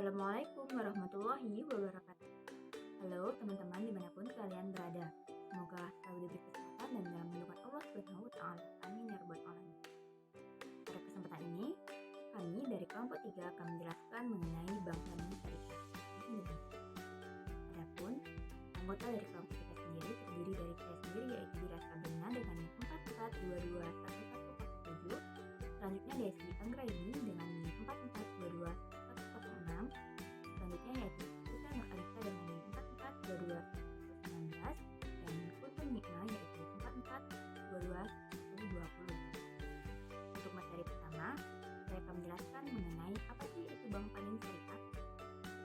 Assalamualaikum warahmatullahi wabarakatuh. Halo teman-teman dimanapun kalian berada. Semoga selalu diberi kesehatan dan dalam lindungan Allah Subhanahu wa Ta'ala. Amin ya rabbal alamin. Pada kesempatan ini, kami dari kelompok 3 akan menjelaskan mengenai Bank Syariah di Indonesia. Adapun anggota dari kelompok 3 sendiri terdiri dari saya sendiri, yaitu Dira Sabrina dengan NIM 44221147. Selanjutnya dari Siti Anggraini dengan NIM 44221106. Selanjutnya yaitu Putra Nur Alisa dengan NIM 442219 dan Kuntum Nikma yaitu 442220. Untuk materi pertama, saya akan menjelaskan mengenai apa sih itu Bank Panin Syariah.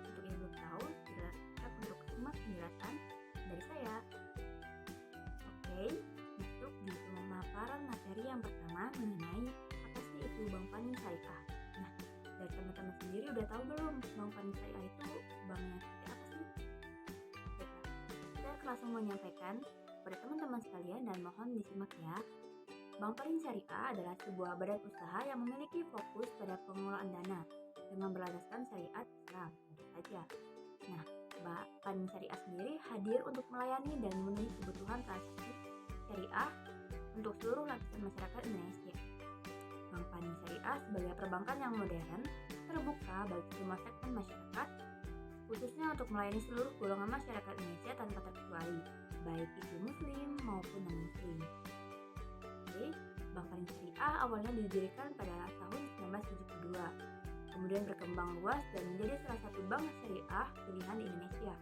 Untuk yang belum tahu, silakan untuk simak penjelasan dari saya. Oke, masuk di pemaparan materi yang pertama mengenai apa sih itu Bank Panin Syariah. Nah, dari teman-teman sendiri udah tahu belum Bank Panin Syariah itu banknya seperti apa sih? Baiklah, saya akan langsung menyampaikan kepada teman-teman sekalian dan mohon disimak ya. Bank Panin Syariah adalah sebuah badan usaha yang memiliki fokus pada pengelolaan dana dengan berlandaskan syariat Islam, tentu saja. Nah, Bank Panin Syariah sendiri hadir untuk melayani dan memenuhi kebutuhan transaksi syariah untuk seluruh lapisan masyarakat Indonesia. Bank Panin Syariah sebagai perbankan yang modern, terbuka bagi semua segmen masyarakat, khususnya untuk melayani seluruh golongan masyarakat Indonesia tanpa terkecuali, baik itu muslim maupun non-muslim. Oke, Bank Panin Syariah awalnya didirikan pada tahun 1972, kemudian berkembang luas dan menjadi salah satu bank syariah pilihan di Indonesia.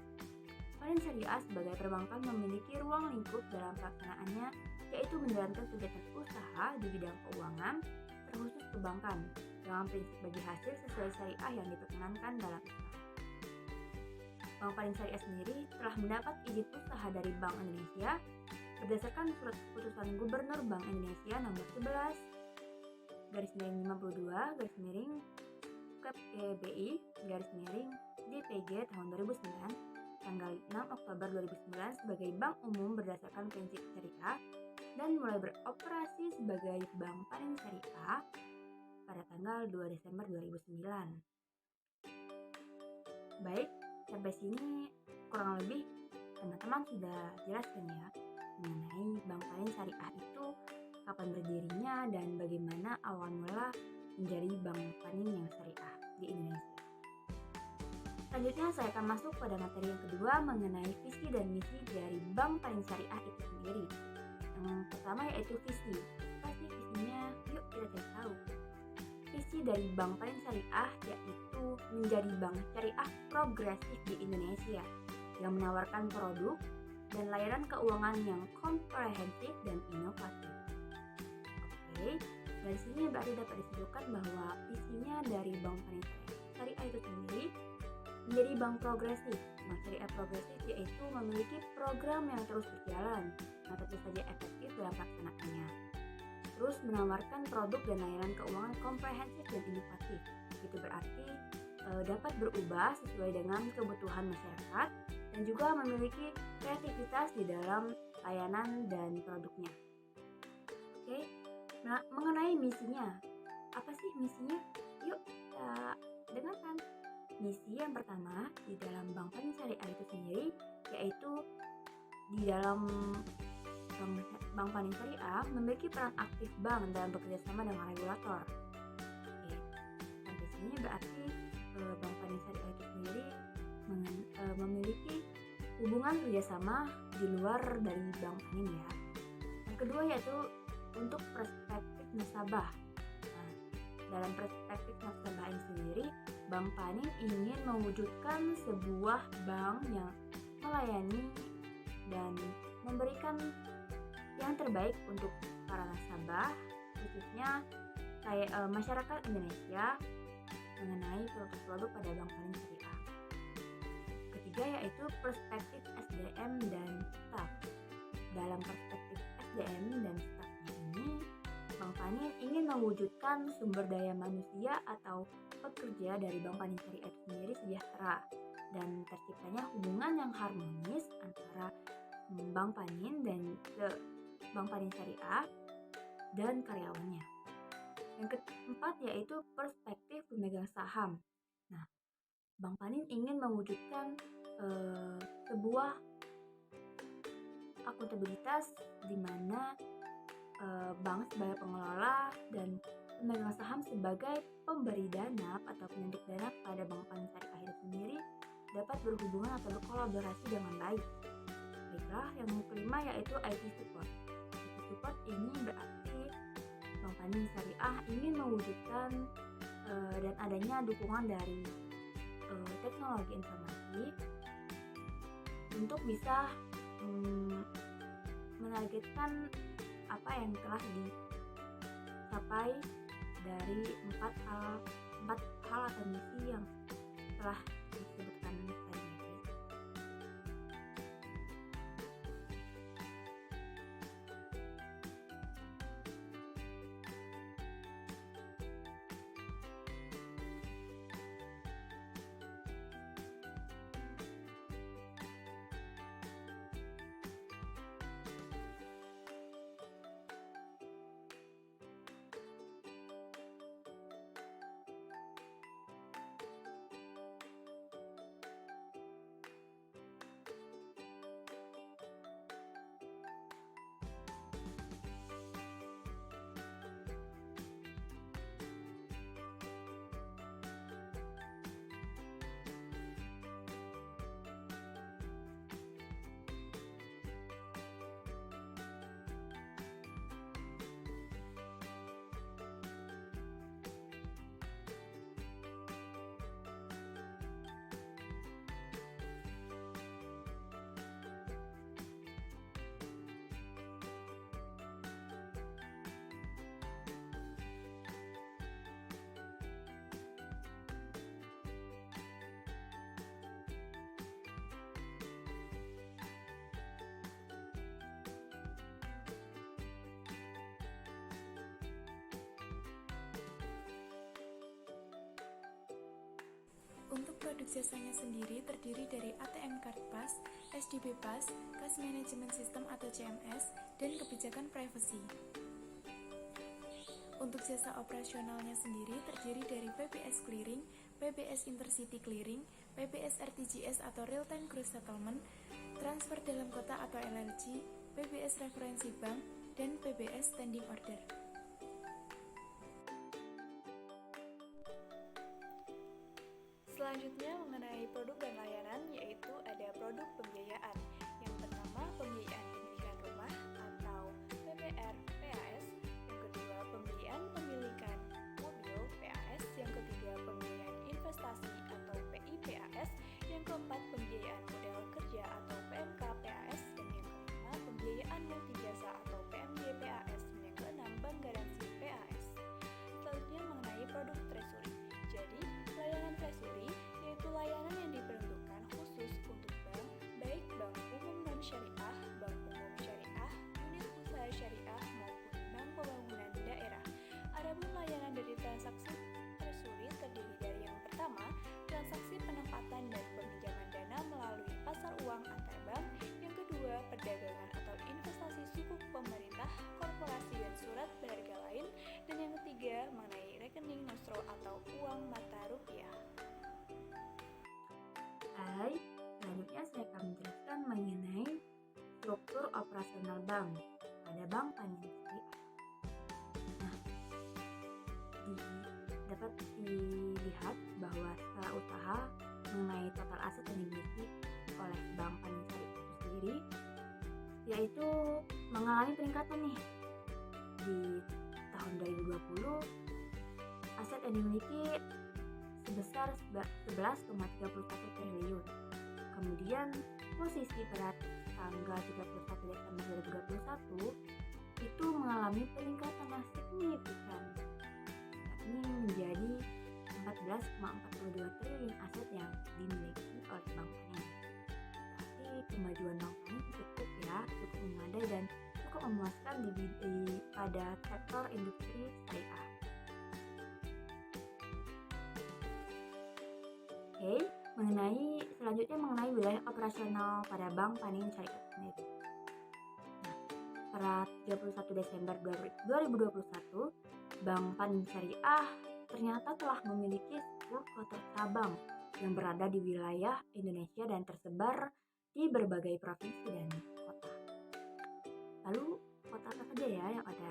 Panin Syariah sebagai perbankan memiliki ruang lingkup dalam pelaksanaannya, yaitu menjalankan kegiatan usaha di bidang keuangan, terkhusus perbankan, dengan prinsip bagi hasil sesuai syariah yang diperkenankan dalam Islam. Bank Panin Syariah sendiri telah mendapat izin usaha dari Bank Indonesia berdasarkan surat keputusan Gubernur Bank Indonesia nomor 11 /52 /KPBI DPG tahun 2009 tanggal 6 Oktober 2009 sebagai bank umum berdasarkan prinsip syariah dan mulai beroperasi sebagai Bank Panin Syariah pada tanggal 2 Desember 2009. Baik, sampai sini kurang lebih teman-teman sudah jelaskan ya mengenai Bank Panin Syariah itu kapan berdirinya dan bagaimana awal mula menjadi Bank Panin yang syariah di Indonesia. Selanjutnya saya akan masuk pada materi yang kedua mengenai visi dan misi dari Bank Panin Syariah itu sendiri. Yang pertama yaitu visi. Apa sih visinya? Yuk kita cari tahu. Visi dari Bank Panin Syariah yaitu menjadi bank syariah progresif di Indonesia yang menawarkan produk dan layanan keuangan yang komprehensif dan inovatif. Oke, dari sini berarti dapat disimpulkan bahwa visinya dari Bank Panin Syariah itu sendiri menjadi bank progresif. Bank syariah progresif yaitu memiliki program yang terus berjalan, nah tentu saja efektif dalam pelaksanaannya. Terus menawarkan produk dan layanan keuangan komprehensif dan inovatif. Itu berarti dapat berubah sesuai dengan kebutuhan masyarakat dan juga memiliki kreativitas di dalam layanan dan produknya. Oke, nah mengenai misinya, apa sih misinya? Yuk kita dengarkan. Misi yang pertama di dalam Bank Panin Syariah itu sendiri yaitu di dalam Bank Panin Syariah memiliki peran aktif bank dalam bekerjasama dengan regulator. Oke, sampai sini berarti Bank Panin Syariah itu sendiri memiliki hubungan kerjasama di luar dari Bank Panin ya. Yang kedua yaitu untuk perspektif nasabah. Nah, dalam perspektif nasabah ini sendiri, Bank Panin ingin mewujudkan sebuah bank yang melayani dan memberikan yang terbaik untuk para nasabah, khususnya masyarakat Indonesia mengenai produk-produk pada Bank Panin Syariah. Ketiga yaitu perspektif SDM dan staff. Dalam perspektif SDM dan staffnya ini, Bank Panin ingin mewujudkan sumber daya manusia atau pekerja dari Bank Panin Syariah itu sendiri sejahtera dan terciptanya hubungan yang harmonis antara Bank Panin dan Bank Panin Syariah dan karyawannya. Yang keempat yaitu perspektif pemegang saham. Nah, Bank Panin ingin mewujudkan sebuah akuntabilitas di mana bank sebagai pengelola dan pemegang saham sebagai pemberi dana atau penyuntik dana kepada Bank Panin Syariah itu sendiri dapat berhubungan atau berkolaborasi dengan baik. Baiklah, yang kelima yaitu IT support. IT support ini berarti Bank Panin Syariah ingin mewujudkan dan adanya dukungan dari teknologi informasi untuk bisa menargetkan apa yang telah dicapai dari empat hal atau misi yang telah disebutkan tadi. Untuk produk jasanya sendiri terdiri dari ATM Card Pass, SDB Pass, Cash Management System atau CMS, dan kebijakan privacy. Untuk jasa operasionalnya sendiri terdiri dari PBS Clearing, PBS Intercity Clearing, PBS RTGS atau Real Time Gross Settlement, Transfer Dalam Kota atau LLC, PBS Referensi Bank, dan PBS Standing Order. Selanjutnya mengenai produk dan layanan, yaitu ada produk pembiayaan. Yang pertama, pembiayaan pemilikan rumah atau PPR PAS. Yang kedua, pembiayaan pemilikan mobil PAS. Yang ketiga, pembiayaan investasi atau PIPAS. Yang keempat, pembiayaan modal kerja atau PMK PAS. Dan yang kelima, pembiayaan multijasa atau PMJ PAS. Dan yang keenam, bank garansi PAS. Selanjutnya mengenai produk treasury. Jadi, layanan treasury yaitu layanan yang diperuntukkan khusus untuk bank, baik bank umum non-syariah, bank umum syariah, unit usaha syariah, maupun bank pembangunan daerah. Adapun layanan dari transaksi treasury terdiri dari yang pertama, transaksi penempatan dan peminjaman dana melalui pasar uang antar bank. Yang kedua, perdagangan atau investasi sukuk pemerintah, korporasi dan surat berharga lain. Dan yang ketiga, mengenai rekening nostro atau uang mata rupiah. Hai, selanjutnya saya akan menjelaskan mengenai struktur operasional bank pada Bank Panin Syariah. Nah, dapat dilihat bahwa skala usaha mengenai total aset yang dimiliki oleh Bank Panin Syariah itu sendiri yaitu mengalami peningkatan nih. Di tahun 2020 aset yang dimiliki sebesar 11,31 triliun. Kemudian posisi pada tanggal 31 Desember 2021 itu mengalami peningkatan yang signifikan, yakni menjadi 14,42 triliun aset yang dimiliki oleh Bank Panin. Berarti kemajuan Bank Panin cukup memadai dan cukup memuaskan pada sektor industri syariah. Oke, selanjutnya mengenai wilayah operasional pada Bank Panin Syariah sendiri. Nah, pada 31 Desember 2021, Bank Panin Syariah ternyata telah memiliki 10 kloter cabang yang berada di wilayah Indonesia dan tersebar di berbagai provinsi dan kota. Lalu kota apa saja ya yang ada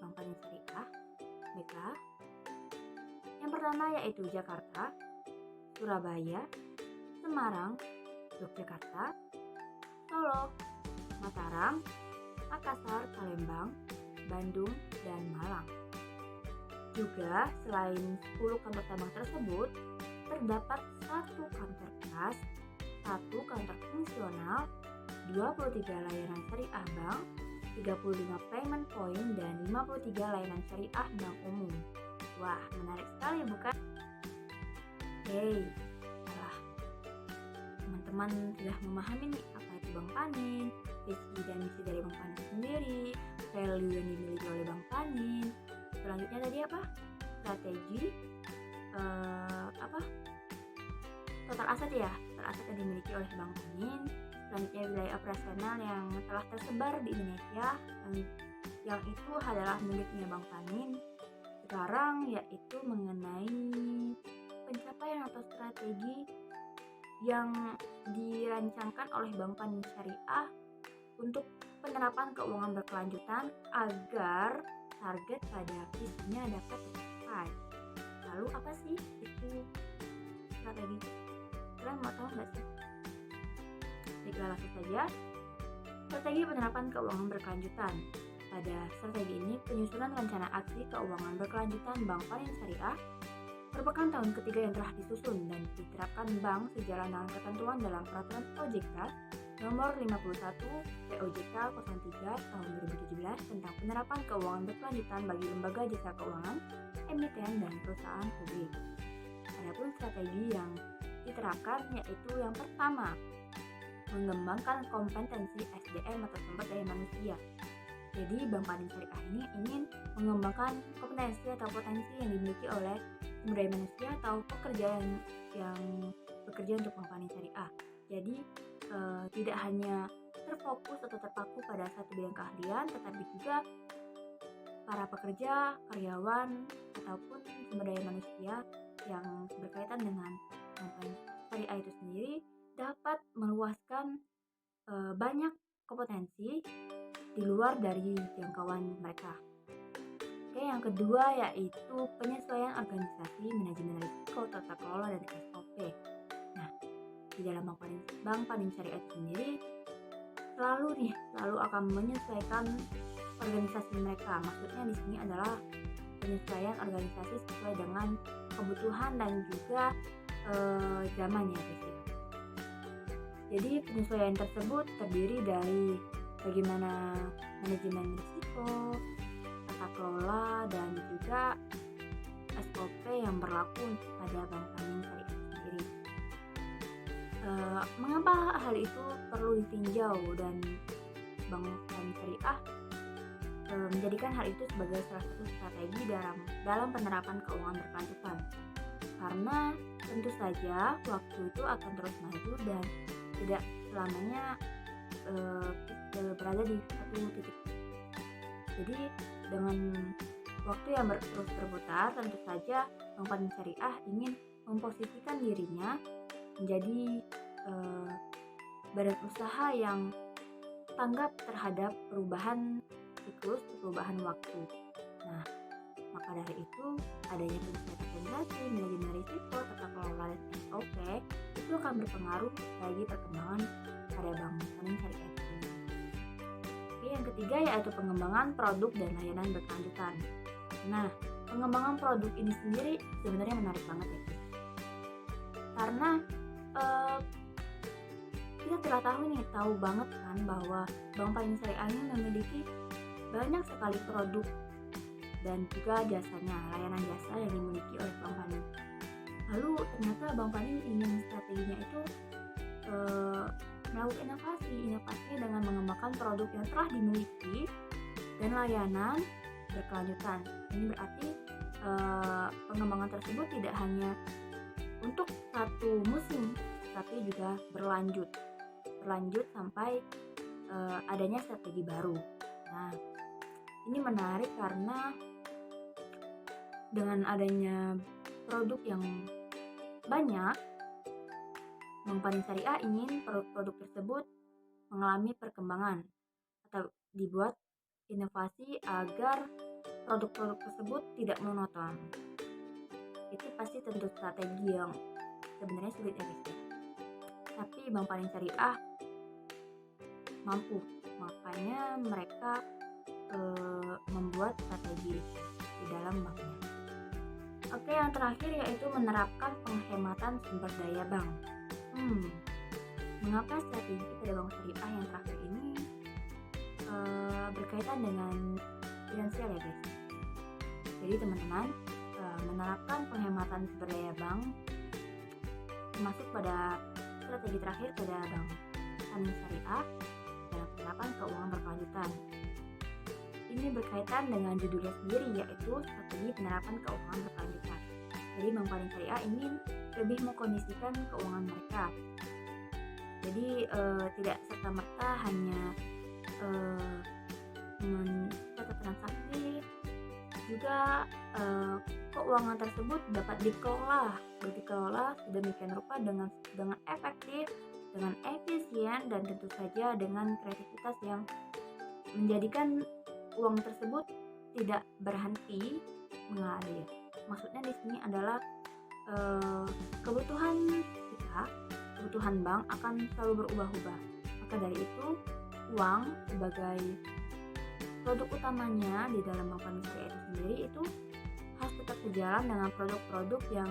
Bank Panin Syariah? Baiklah, yang pertama yaitu Jakarta, Surabaya, Semarang, Yogyakarta, Solo, Mataram, Makassar, Palembang, Bandung, dan Malang. Juga selain 10 kantor cabang tersebut, terdapat 1 kantor kas, 1 kantor fungsional, 23 layanan syariah bank, 35 payment point, dan 53 layanan syariah bank umum. Wah, menarik sekali bukan? Hey, setelah teman-teman sudah memahami nih apa itu Bank Panin, visi dan misi dari Bank Panin sendiri, value yang dimiliki oleh Bank Panin. Selanjutnya tadi apa? Strategi total aset ya, total aset yang dimiliki oleh Bank Panin. Selanjutnya wilayah operasional yang telah tersebar di Indonesia yang itu adalah miliknya Bank Panin. Sekarang yaitu mengenai pencapaian atau strategi yang dirancangkan oleh Bank Panin Syariah untuk penerapan keuangan berkelanjutan agar target pada visinya dapat tercapai. Lalu apa sih itu strategi? Kalian mau tahu nggak sih? Baiklah, langsung saja. Strategi penerapan keuangan berkelanjutan. Pada strategi ini, penyusunan rencana aksi keuangan berkelanjutan Bank Panin Syariah merupakan tahun ketiga yang telah disusun dan diterapkan bank sejalan dengan ketentuan dalam Peraturan OJK Nomor 51 POJK 03 tahun 2017 tentang penerapan keuangan berkelanjutan bagi lembaga jasa keuangan, emiten, dan perusahaan publik. Adapun strategi yang diterapkan yaitu yang pertama, mengembangkan kompetensi SDM atau sumber daya manusia. Jadi Bank Panin Syariah ini ingin mengembangkan kompetensi atau potensi yang dimiliki oleh sumber daya manusia atau pekerja yang bekerja untuk Bank Panin Syariah. Jadi tidak hanya terfokus atau terpaku pada satu bidang keahlian, tetapi juga para pekerja, karyawan, ataupun sumber daya manusia yang berkaitan dengan Bank Panin Syariah itu sendiri dapat meluaskan banyak kompetensi di luar dari jangkauan mereka. Oke, yang kedua yaitu penyesuaian organisasi, manajemen risiko, tata kelola, dan SOP. Nah, di dalam Bank Panin Syariah itu sendiri selalu akan menyesuaikan organisasi mereka. Maksudnya di sini adalah penyesuaian organisasi sesuai dengan kebutuhan dan juga zamannya, guys ya. Jadi penyesuaian tersebut terdiri dari bagaimana manajemen risiko, tata kelola, dan juga SOP yang berlaku pada Bank Panin Syariah sendiri. Mengapa hal itu perlu ditinjau dan Bank Panin Syariah menjadikan hal itu sebagai salah satu strategi dalam penerapan keuangan berkelanjutan? Karena tentu saja waktu itu akan terus maju dan tidak selamanya berada di satu titik. Jadi dengan waktu yang terus berputar, tentu saja Bank Panin Syariah ingin memposisikan dirinya menjadi badan usaha yang tanggap terhadap perubahan siklus, perubahan waktu. Nah, maka dari itu adanya penyesuaian organisasi, manajemen risiko, tata kelola, dan SOP itu akan berpengaruh bagi perkembangan pada Bank Panin Syariah ini. Oke, yang ketiga yaitu pengembangan produk dan layanan berkelanjutan. Nah, pengembangan produk ini sendiri sebenarnya menarik banget ya, guys. Karena kita telah tahu banget kan bahwa Bank Panin Syariah ini memiliki banyak sekali produk dan juga jasanya, layanan jasa yang dimiliki oleh Bank Panin. Lalu ternyata Bank Panin ingin strateginya itu melakukan inovasi dengan mengembangkan produk yang telah dimiliki dan layanan berkelanjutan. Ini berarti pengembangan tersebut tidak hanya untuk satu musim, tapi juga berlanjut sampai adanya strategi baru. Nah, ini menarik karena dengan adanya produk yang banyak, Bank Panin Syariah ingin produk-produk tersebut mengalami perkembangan atau dibuat inovasi agar produk-produk tersebut tidak monoton. Itu pasti tentu strategi yang sebenarnya sulit ya guys. Tapi Bank Panin Syariah mampu, makanya mereka membuat strategi di dalam banknya. Oke, yang terakhir yaitu menerapkan penghematan sumber daya bank. Mengapa strategi pada bank syariah yang terakhir ini berkaitan dengan finansial ya guys? Jadi teman-teman, menerapkan penghematan sumber daya bank termasuk pada strategi terakhir pada bank Panin Syariah dalam penerapan keuangan berkelanjutan. Ini berkaitan dengan judulnya sendiri, yaitu strategi penerapan keuangan berkelanjutan. Jadi Bank Panin Syariah ingin lebih mengkondisikan keuangan mereka. Jadi tidak serta-merta hanya mencatat transaksi, juga keuangan tersebut dapat dikelola sedemikian rupa dengan efektif, dengan efisien, dan tentu saja dengan kreativitas yang menjadikan uang tersebut tidak berhenti mengalir. Maksudnya di sini adalah kebutuhan bank akan selalu berubah-ubah. Maka dari itu, uang sebagai produk utamanya di dalam Bank Panin Syariah itu sendiri itu harus tetap sejalan dengan produk-produk yang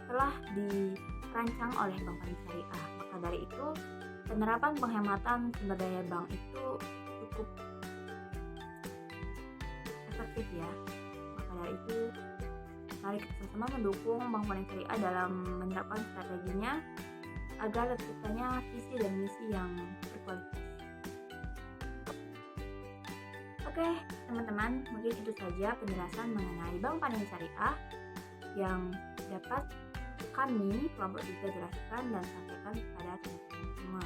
telah dirancang oleh Bank Panin Syariah. Maka dari itu, penerapan penghematan sumber daya bank itu cukup efektif ya. Maka dari itu, mari kita sama-sama mendukung Bank Panin Syariah dalam menerapkan strateginya agar terciptanya visi dan misi yang berkualitas. Oke, teman-teman, mungkin itu saja penjelasan mengenai Bank Panin Syariah yang dapat kami kelompok 3 jelaskan dan sampaikan kepada teman-teman semua.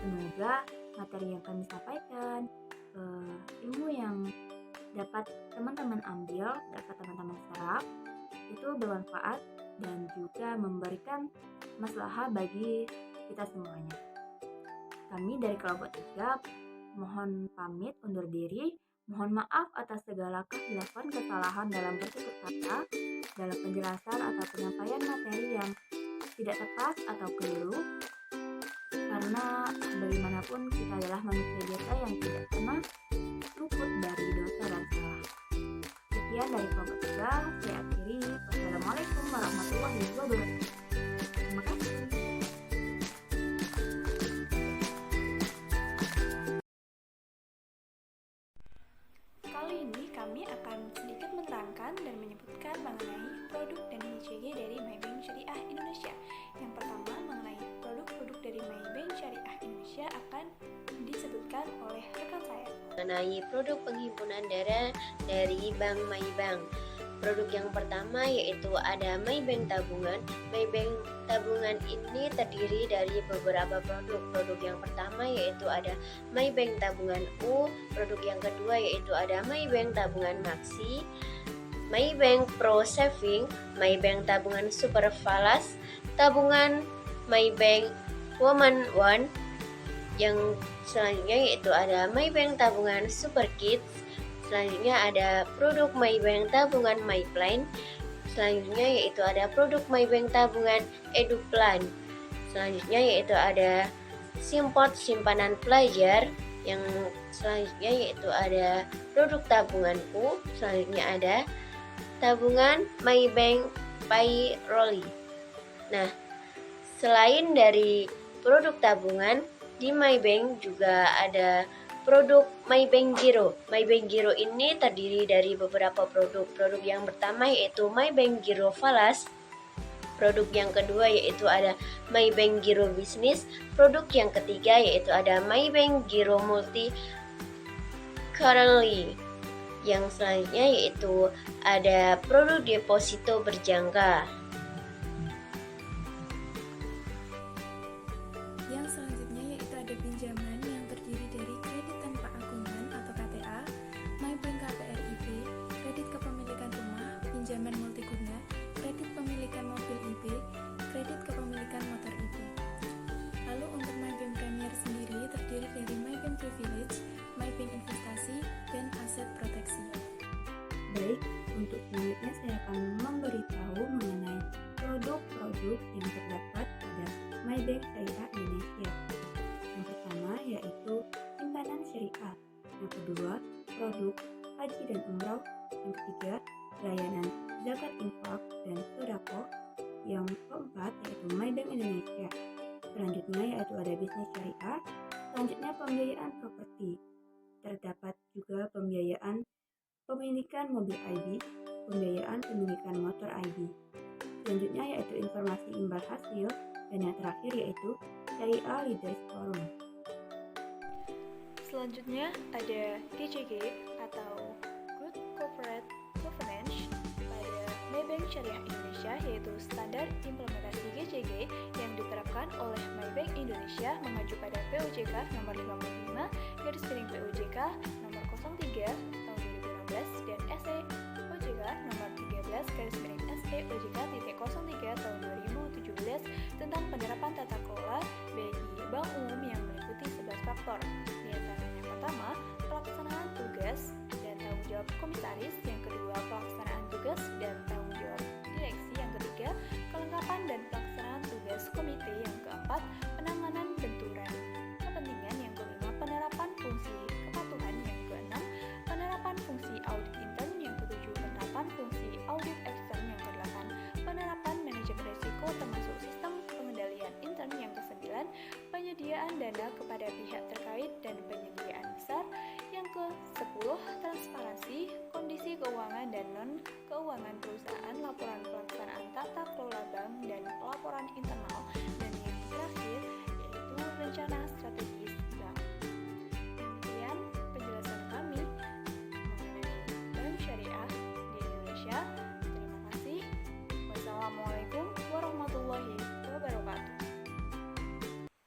Semoga materi yang kami sampaikan, ilmu yang dapat teman-teman ambil, dapat teman-teman serap, itu bermanfaat dan juga memberikan maslahat bagi kita semuanya. Kami dari kelompok 3 mohon pamit undur diri. Mohon maaf atas segala kehilafan kesalahan dalam bertutur kata, dalam penjelasan atau penyampaian materi yang tidak tepat atau keliru, karena bagaimanapun kita adalah manusia biasa yang tidak pernah luput dari dosa dan salah. Sekian dari kelompok 3, saya akhiri. Wassalamualaikum warahmatullahi wabarakatuh. Terima kasih. Kali ini kami akan sedikit menerangkan dan menyebutkan mengenai produk dan MICG dari MyBank Syariah Indonesia. Yang pertama, mengenai produk-produk dari MyBank Syariah Indonesia akan disebutkan oleh rekan saya. Mengenai produk penghimpunan dana dari Bank MyBank. Produk yang pertama yaitu ada MyBank Tabungan. MyBank Tabungan ini terdiri dari beberapa produk. Produk yang pertama yaitu ada MyBank Tabungan U. Produk yang kedua yaitu ada MyBank Tabungan Maxi, MyBank Pro Saving, MyBank Tabungan Super Falas, tabungan MyBank Woman One. Yang selanjutnya yaitu ada MyBank Tabungan Super Kids. Selanjutnya ada produk MyBank Tabungan MyPlan. Selanjutnya yaitu ada produk MyBank Tabungan EduPlan. Selanjutnya yaitu ada Simpot Simpanan Pelajar. Yang selanjutnya yaitu ada produk tabunganku. Selanjutnya ada tabungan MyBank Payrolli. Nah, selain dari produk tabungan, di MyBank juga ada produk MyBank Giro. MyBank Giro ini terdiri dari beberapa produk. Produk yang pertama yaitu MyBank Giro Falas. Produk yang kedua yaitu ada MyBank Giro Bisnis. Produk yang ketiga yaitu ada MyBank Giro Multi Currency. Yang selanjutnya yaitu ada produk deposito berjangka. Yang selanjutnya yaitu ada pinjaman yang terdiri dari kredit tanpa agungan atau KTA, MyBank KPR-IB, kredit kepemilikan rumah, pinjaman multiguna, kredit pemilikan mobil IB, kredit kepemilikan motor IB. produk yang terdapat pada MyBank Syariah Indonesia. Yang pertama yaitu simpanan syariah. Yang kedua, produk haji dan umroh. Yang ketiga, layanan zakat infak dan sodako. Yang keempat yaitu MyBank Indonesia. Selanjutnya yaitu ada bisnis syariah. Selanjutnya pembiayaan properti. Terdapat juga pembiayaan pemilikan mobil ID, pembiayaan pemilikan motor ID. Selanjutnya yaitu informasi imbal hasil, dan yang terakhir yaitu Syariah Leaders Forum. Selanjutnya ada GCG atau Good Corporate Governance pada MyBank Syariah Indonesia, yaitu standar implementasi GCG yang diterapkan oleh MyBank Indonesia mengacu pada POJK nomor 55/POJK nomor 03 tahun 2016 dan SE OJK nomor 13/SE OJK.03 tahun 2017 tentang penerapan tata kelola bagi bank umum yang meliputi 11 faktor. Di antaranya yang pertama, pelaksanaan tugas dan tanggung jawab komisaris, yang kedua, pelaksanaan tugas dan tanggung jawab direksi, yang ketiga, kelengkapan dan pelaksanaan tugas komite, yang keempat, penanganan benturan kepentingan, yang kelima, penerapan fungsi kepatuhan, yang keenam, penerapan fungsi audit intern, yang ketujuh, penerapan fungsi audit ekstern, yang kedelapan, penerapan manajemen risiko termasuk sistem pengendalian intern, yang kesembilan, penyediaan dana kepada pihak terkait dan penyediaan besar, yang ke-10, transparansi kondisi keuangan dan non-keuangan perusahaan, laporan pelaksanaan tata kelola bank dan laporan internal,